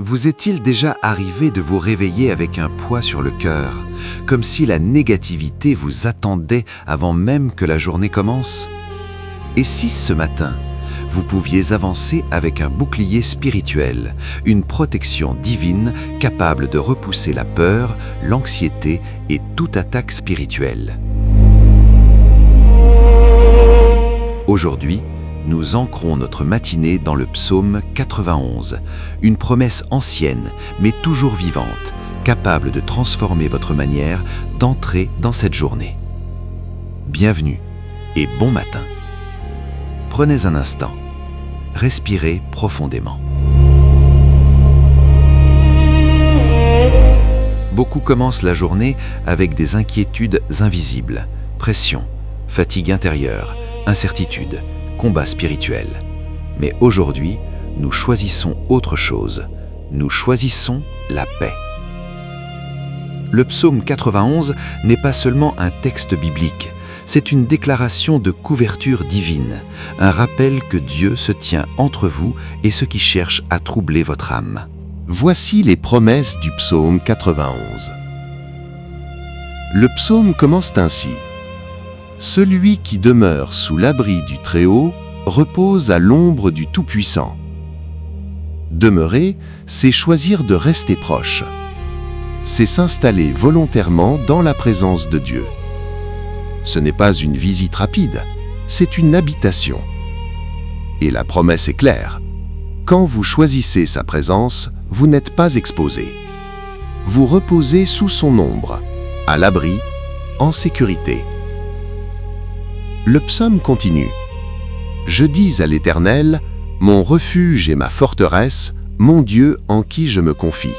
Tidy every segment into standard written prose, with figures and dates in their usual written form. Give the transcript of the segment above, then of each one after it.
Vous est-il déjà arrivé de vous réveiller avec un poids sur le cœur, comme si la négativité vous attendait avant même que la journée commence? Et si ce matin, vous pouviez avancer avec un bouclier spirituel, une protection divine capable de repousser la peur, l'anxiété et toute attaque spirituelle? Aujourd'hui, nous ancrons notre matinée dans le psaume 91, une promesse ancienne mais toujours vivante, capable de transformer votre manière d'entrer dans cette journée. Bienvenue et bon matin. Prenez un instant, respirez profondément. Beaucoup commencent la journée avec des inquiétudes invisibles, pression, fatigue intérieure, incertitude, combat spirituel. Mais aujourd'hui, nous choisissons autre chose. Nous choisissons la paix. Le psaume 91 n'est pas seulement un texte biblique, c'est une déclaration de couverture divine, un rappel que Dieu se tient entre vous et ceux qui cherchent à troubler votre âme. Voici les promesses du psaume 91. Le psaume commence ainsi. Celui qui demeure sous l'abri du Très-Haut repose à l'ombre du Tout-Puissant. Demeurer, c'est choisir de rester proche. C'est s'installer volontairement dans la présence de Dieu. Ce n'est pas une visite rapide, c'est une habitation. Et la promesse est claire. Quand vous choisissez sa présence, vous n'êtes pas exposé. Vous reposez sous son ombre, à l'abri, en sécurité. Le psaume continue. Je dis à l'Éternel, mon refuge et ma forteresse, mon Dieu en qui je me confie.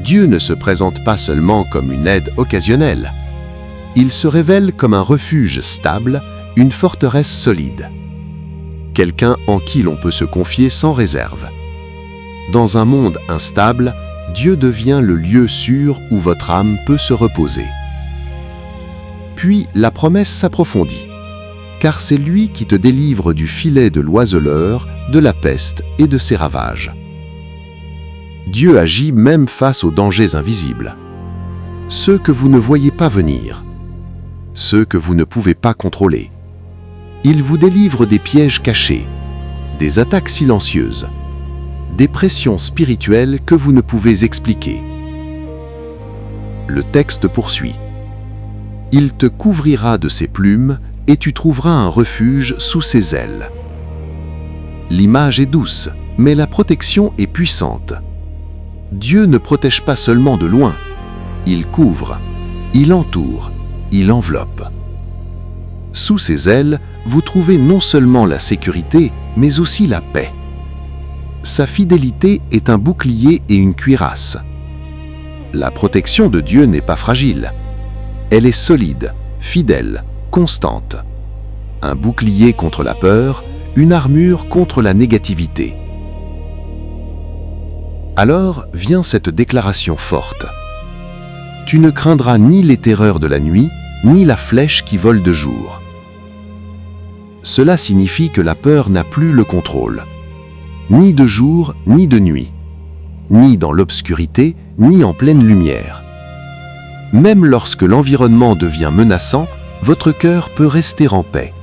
Dieu ne se présente pas seulement comme une aide occasionnelle. Il se révèle comme un refuge stable, une forteresse solide. Quelqu'un en qui l'on peut se confier sans réserve. Dans un monde instable, Dieu devient le lieu sûr où votre âme peut se reposer. Puis la promesse s'approfondit, car c'est lui qui te délivre du filet de l'oiseleur, de la peste et de ses ravages. Dieu agit même face aux dangers invisibles, ceux que vous ne voyez pas venir, ceux que vous ne pouvez pas contrôler. Il vous délivre des pièges cachés, des attaques silencieuses, des pressions spirituelles que vous ne pouvez expliquer. Le texte poursuit. Il te couvrira de ses plumes et tu trouveras un refuge sous ses ailes. L'image est douce, mais la protection est puissante. Dieu ne protège pas seulement de loin. Il couvre, il entoure, il enveloppe. Sous ses ailes, vous trouvez non seulement la sécurité, mais aussi la paix. Sa fidélité est un bouclier et une cuirasse. La protection de Dieu n'est pas fragile. Elle est solide, fidèle, constante. Un bouclier contre la peur, une armure contre la négativité. Alors vient cette déclaration forte. Tu ne craindras ni les terreurs de la nuit, ni la flèche qui vole de jour. Cela signifie que la peur n'a plus le contrôle. Ni de jour, ni de nuit. Ni dans l'obscurité, ni en pleine lumière. Même lorsque l'environnement devient menaçant, votre cœur peut rester en paix.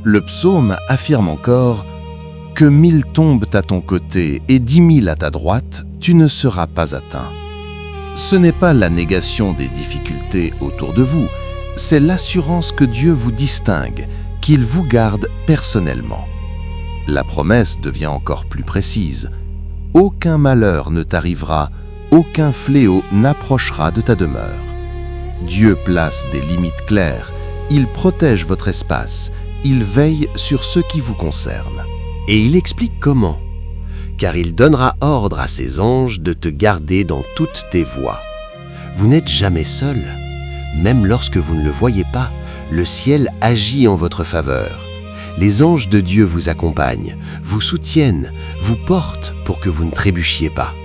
Le psaume affirme encore « Que 1000 tombent à ton côté et 10 000 à ta droite, tu ne seras pas atteint. » Ce n'est pas la négation des difficultés autour de vous, c'est l'assurance que Dieu vous distingue, qu'il vous garde personnellement. La promesse devient encore plus précise. Aucun malheur ne t'arrivera, aucun fléau n'approchera de ta demeure. Dieu place des limites claires, il protège votre espace, il veille sur ce qui vous concerne. Et il explique comment. Car il donnera ordre à ses anges de te garder dans toutes tes voies. Vous n'êtes jamais seul. Même lorsque vous ne le voyez pas, le ciel agit en votre faveur. Les anges de Dieu vous accompagnent, vous soutiennent, vous portent pour que vous ne trébuchiez pas.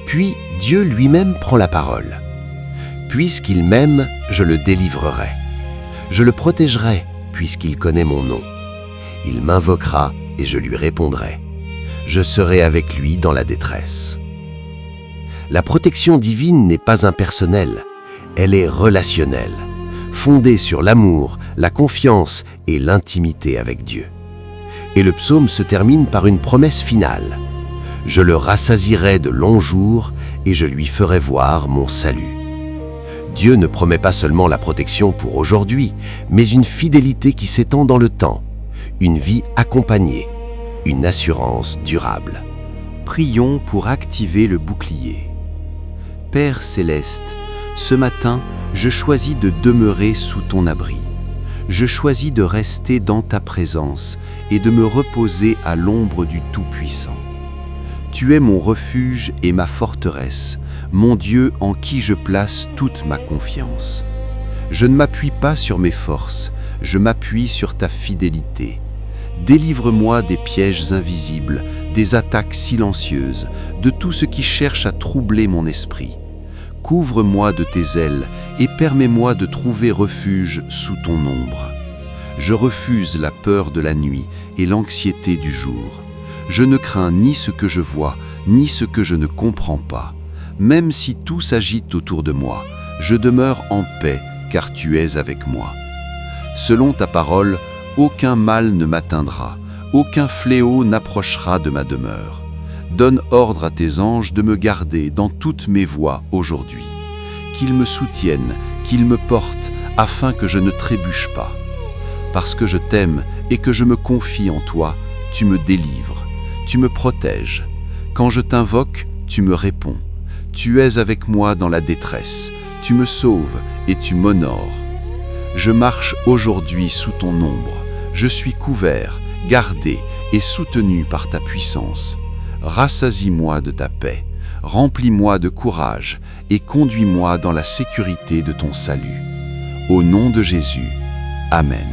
Puis Dieu lui-même prend la parole. Puisqu'il m'aime, je le délivrerai. Je le protégerai, puisqu'il connaît mon nom. Il m'invoquera et je lui répondrai. Je serai avec lui dans la détresse. La protection divine n'est pas impersonnelle, elle est relationnelle, fondée sur l'amour, la confiance et l'intimité avec Dieu. Et le psaume se termine par une promesse finale. Je le rassasierai de longs jours et je lui ferai voir mon salut. Dieu ne promet pas seulement la protection pour aujourd'hui, mais une fidélité qui s'étend dans le temps, une vie accompagnée, une assurance durable. Prions pour activer le bouclier. Père céleste, ce matin, je choisis de demeurer sous ton abri. Je choisis de rester dans ta présence et de me reposer à l'ombre du Tout-Puissant. Tu es mon refuge et ma forteresse, mon Dieu en qui je place toute ma confiance. Je ne m'appuie pas sur mes forces, je m'appuie sur ta fidélité. Délivre-moi des pièges invisibles, des attaques silencieuses, de tout ce qui cherche à troubler mon esprit. Couvre-moi de tes ailes et permets-moi de trouver refuge sous ton ombre. Je refuse la peur de la nuit et l'anxiété du jour. Je ne crains ni ce que je vois, ni ce que je ne comprends pas. Même si tout s'agite autour de moi, je demeure en paix, car tu es avec moi. Selon ta parole, aucun mal ne m'atteindra, aucun fléau n'approchera de ma demeure. Donne ordre à tes anges de me garder dans toutes mes voies aujourd'hui. Qu'ils me soutiennent, qu'ils me portent, afin que je ne trébuche pas. Parce que je t'aime et que je me confie en toi, tu me délivres, tu me protèges. Quand je t'invoque, tu me réponds. Tu es avec moi dans la détresse, tu me sauves et tu m'honores. Je marche aujourd'hui sous ton ombre, je suis couvert, gardé et soutenu par ta puissance. Rassasie-moi de ta paix, remplis-moi de courage et conduis-moi dans la sécurité de ton salut. Au nom de Jésus, Amen.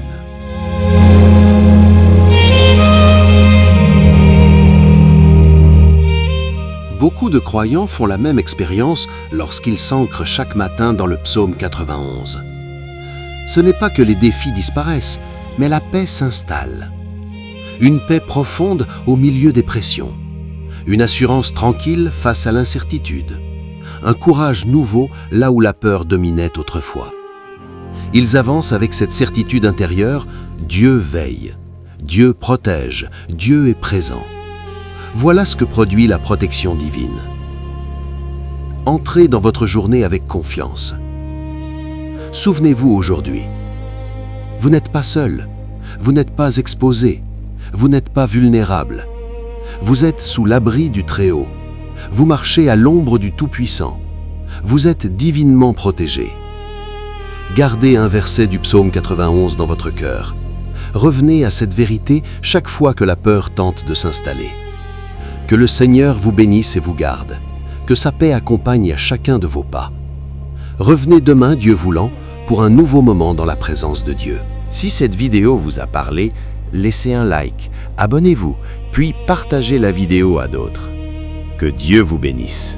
Beaucoup de croyants font la même expérience lorsqu'ils s'ancrent chaque matin dans le psaume 91. Ce n'est pas que les défis disparaissent, mais la paix s'installe. Une paix profonde au milieu des pressions. Une assurance tranquille face à l'incertitude. Un courage nouveau là où la peur dominait autrefois. Ils avancent avec cette certitude intérieure, Dieu veille, Dieu protège, Dieu est présent. Voilà ce que produit la protection divine. Entrez dans votre journée avec confiance. Souvenez-vous aujourd'hui, vous n'êtes pas seul, vous n'êtes pas exposé, vous n'êtes pas vulnérable. Vous êtes sous l'abri du Très-Haut. Vous marchez à l'ombre du Tout-Puissant. Vous êtes divinement protégé. Gardez un verset du psaume 91 dans votre cœur. Revenez à cette vérité chaque fois que la peur tente de s'installer. Que le Seigneur vous bénisse et vous garde. Que sa paix accompagne chacun de vos pas. Revenez demain, Dieu voulant, pour un nouveau moment dans la présence de Dieu. Si cette vidéo vous a parlé, laissez un like, abonnez-vous, puis partagez la vidéo à d'autres. Que Dieu vous bénisse.